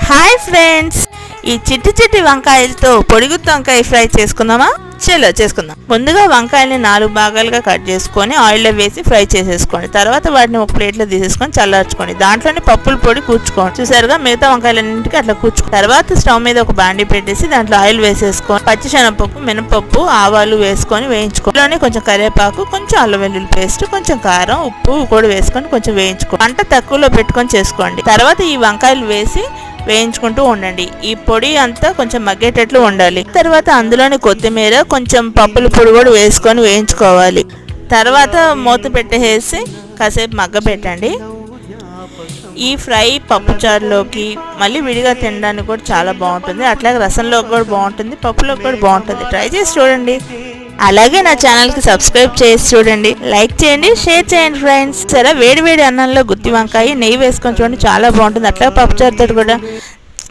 Hi friends, ఈ చిట్టి చిట్టి వంకాయలతో పొడిగుత్తి వంకాయ ఫ్రై చేసుకుందామా? చలో చేసుకుందాం. ముందుగా వంకాయల్ని 4 భాగాలుగా కట్ చేసుకొని ఆయిల్లో వేసి ఫ్రై చేసేసుకోండి. తర్వాత వాటిని ఒక ప్లేట్లో తీసేసుకొని చల్లార్చుకోండి. దాంట్లోనే పప్పుల పొడి కూర్చుకోండి. చూసారుగా, మిగతా వంకాయలన్నింటికి అట్లా కూర్చుకోండి. తర్వాత స్టవ్ మీద ఒక బాండీ పెట్టేసి దాంట్లో ఆయిల్ వేసేసుకొని పచ్చిశనగపప్పు, మినపప్పు, ఆవాలు వేసుకొని వేయించుకోండి. ఇందులోనే కొంచెం కరివేపాకు, కొంచెం అల్లం వెల్లుల్లి పేస్ట్, కొంచెం కారం, ఉప్పు కూడా వేసుకొని కొంచెం వేయించుకోండి. మంట తక్కువలో పెట్టుకొని చేసుకోండి. తర్వాత ఈ వంకాయలు వేసి వేయించుకుంటూ ఉండండి. ఈ పొడి అంతా కొంచెం మగ్గేటట్లు ఉండాలి. తర్వాత అందులోని కొత్తిమీర, కొంచెం పప్పుల పొడి కూడా వేసుకొని వేయించుకోవాలి. తర్వాత మూత పెట్టేసి కాసేపు మగ్గ పెట్టండి. ఈ ఫ్రై పప్పుచారులోకి మళ్ళీ విడిగా తినడానికి కూడా చాలా బాగుంటుంది. అట్లాగే రసంలోకి కూడా బాగుంటుంది, పప్పులోకి కూడా బాగుంటుంది. ట్రై చేసి చూడండి. అలాగే నా ఛానల్కి సబ్స్క్రైబ్ చేసి చూడండి, లైక్ చేయండి, షేర్ చేయండి ఫ్రెండ్స్. సరే, వేడి వేడి అన్నంలో గుత్తి వంకాయ నెయ్యి వేసుకొని చూడండి, చాలా బాగుంటుంది. అట్లా పప్పుచారుతో కూడా